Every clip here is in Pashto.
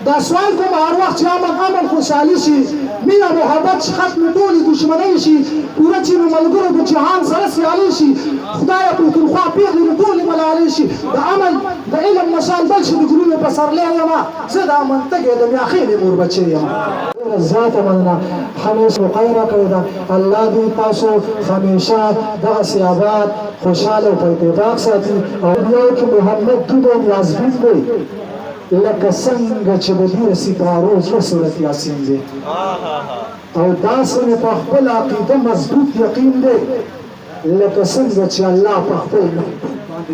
دا سوال کوم هر وخت چې امن خوشحالي شي مینه محبت ختم ټولې دشمنۍ شي پوره چې نو ملګرو د جهان سره سیالي شي خدایه پښتونخوا پېغلې نو ټولې ملالې شي د عمل د علم مشال بل شي د ګلونو پسرلی یمه زه د امن تږې د میاخېلې مور بچی یمه ذاته مننه همیشه خیر پیدا الله دې تاسو همیشه دغسې آباد خوشحاله او په اتفاق ساتي او یو کې محمد دوبه یازبین دی لکه څنګه چې د دې ستارو زړه صورت یاسین دی او داسې مې په خپل عقیده مضبوط یقین دی لکه څنګه چې الله په خپل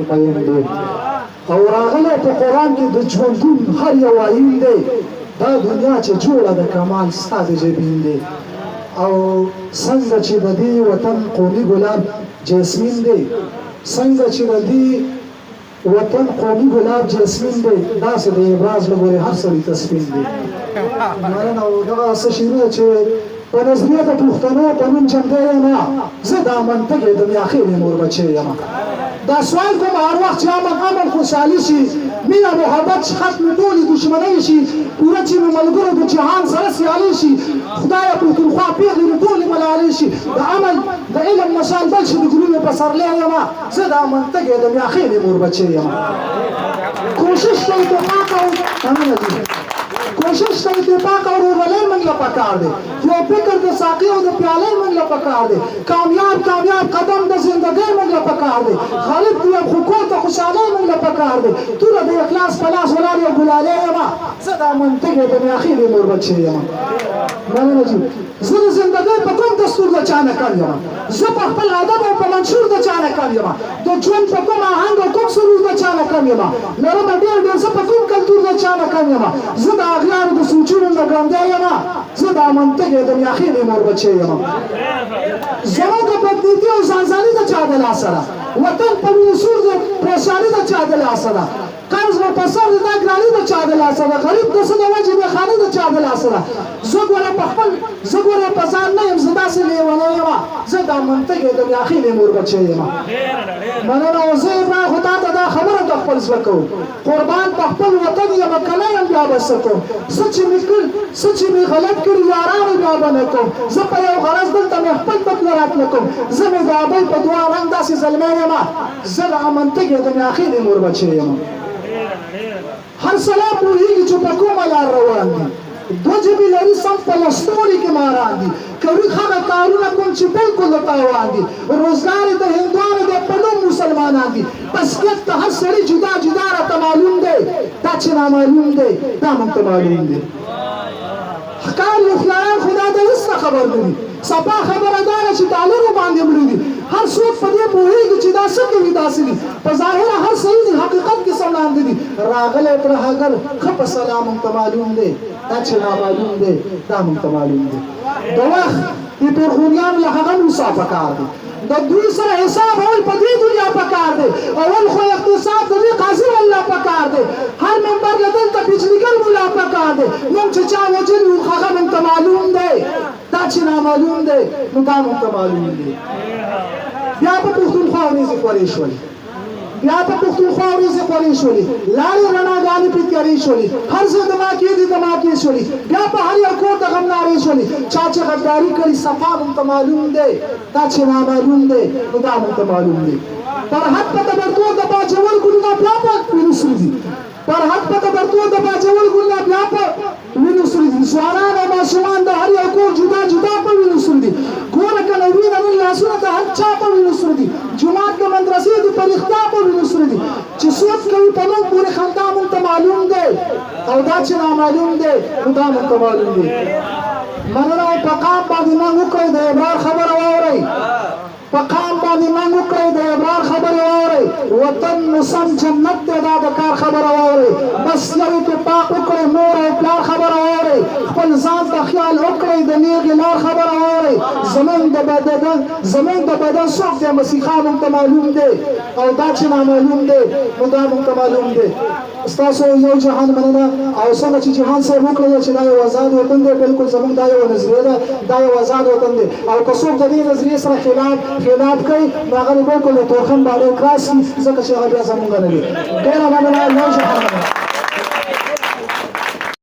باندې مین دی او راغلی په قرآن کې د ژوندون هر یو آیین دی دا دنیا چې جوړه د کمال ستا د جبین دی او څنګه چې د دې وطن قومي ګلاب جاسمین دی څنګه چې د دې وطن قومي ګلاب جاسمین دی داسې د ابراز له ګورې هر سړي تسپین دی مننه او دغه څه شعرونه چې په نظریه د پښتنو په نوم جنګی یم زه د امن تږې د میاخېلې مور بچی یم دا سوال کوم هر وخت چې امن خوشحالي شي مینه محبت ختم ټولې دشمنۍ شي پوره چې نو ملګرو د جهان سره سیالي شي خدایه پښتونخوا پېغلې نو ټولې ملالې شي د عمل د علم مشال بل شي د ګلونو پسرلی یمه زه د امن تږې د میاخېلې مور بچی یم کوشش کوئ اتفاق او کوشش کوي اتفاق او ورولۍ موږ له پکار دی یو فکر د ساقي او د پیالۍ موږ له پکار دی کامیاب قدم د زندګۍ موږ له پکار دی غالب دی خو کور ته خوشحالۍ موږ له پکار دی توره د اخلاص په لاس ولاړ یو ګلالۍ یمه زه د امن تږې د میاخېلې مور بچی یمه مننه جي زه د زندګۍ په کوم دستور د چا نه کم یمه زه په خپل ادب او په منشور د چا نه کم یمه د ژوند په کوم آهنګ او کوم سرور د چا نه کم یمه لرمه ډېر زه په کوم کلتور د چا نه کم یمه زه د اغیارو د سوچونو نه ګرانده یمه زه د امن تږې د میاخېلې مور بچی یمه زموږ د بدنیتي او ځانځاني د چا د لاسه ده وطن په منصور د پریشاني د چا د لاسه ده قرض و پسر د دا ګراني د چا د لاسه ده غریب د څه د وجې بېخاني د چا د لاسه ده زه ګوره په خپل زه ګوره په ځان نه یم زه داسې لیونی یمه زه د امن تږې د میاخېلې مور بچی یمه مننه او زه ابراهیم خو تا ته دا خبره د خپل زړه کوم قربان په خپل وطن یم کله یم بیا به څه کوم څه چې مې غلط کړي یارانو بیا به نه کوم زه په یو غرض دلته مې خپل تکله راتله کوم زه مې د ابۍ په دعا رنګ داسې زلمی یمه زه د امن تږې د میاخېلې مور بچی یمه هر سړی پوهېږي چې په کومه لار روان دي دو جبې لري سم په لستوڼي کې ماران دي کوي هغه کارونه کوم چې بالکل د تاوان دي روزګار یې د هندوانو دی په نوم مسلمانان دي بسکیت ته هر سړي جدا راته معلوم دی دا چې نامعلوم دی دا موږ ته معلوم دی ښکاري هوښیاران خو دا د هېڅ نه خبر نه دي صفا خبره دا ده چې ډالرو باندې مړه دي هر څوک په دې پوهېږي چې دا څه کوي داسې دي په ظاهره هر صحیح دي حقیقت کې څه وړاندې دي راغلی ترهګر ښه په سلام موږ ته معلوم دی دا چې نامعلوم دی دا موږ ته معلوم دی د وخت د پېرغونیانو له هغه موسی پکار دی د دوی سره حساب اول په دې دنیا پکار دی اول خو اقتصاد د دې قاضي والله پکار دی هر ممبر له دلته بجلیګر ملا پکار دی موږ چې چا وجل وو هغه موږ ته معلوم دی دا چې نامعلوم دی نو دا موږ ته معلوم دی بیا په پښتونخوا ورځې خورې شولې بیا په پښتونخوا ورځې خورې شولې لارې رڼاګانې پې تیارې شولې هر څه دماکې دي دماکې شولې بیا په هر یو کور ته غمنارې شولې چا چې غداري کړي صفا موږ ته معلوم دی دا چې نامعلوم دی نو دا موږ ته معلوم دی پر حد په تبرتور د باجوړ ګلونه بیا په وینو سرې دي پر حد په تبرتور د باجوړ ګلونه بیا په وینو سرې دي ځوانان او ماشومان د هر یو کور جدا په وینو سرې دي ګوره که نوینه نن لاسونه د هر چا په وینو سرې دي جومات د مدرسې دي په رښتیا په وینو سرې دي چې سوچ کوي په موږ پورې خندا موږ ته معلوم دی او دا چې نامعلوم دی نو دا موږ ته معلوم دی مننه او په قام باندې موږ وکړئ د ابرار خبره واورئ په قام باندې موږ وکړئ د ابرار خبرې واورئ وطن نو سم جنت دی دا د کار خبره واورئ بس یو اتفاق وکړئ مور او پلار خبره واورئ خپل ځان ته خیال وکړئ د نیغې لار خبره واورئ زموږ د بدن څوک دی مسیحا موږ ته معلوم دی او دا چې نامعلوم دی نو دا موږ ته معلوم دی ستاسو یو جهان مننه او څنګه چې جهان صاحب وکړی چې دا یو آزاد وطن دی بالکل زموږ دا یو نظریه ده دا یو آزاد وطن دی او که څوک د دې نظریې سره خلاف کوي نو هغه بالکل د تورخم باندې کراس ځکه چې هغه بیا زموږ نه دی ډېره مننه یو جهان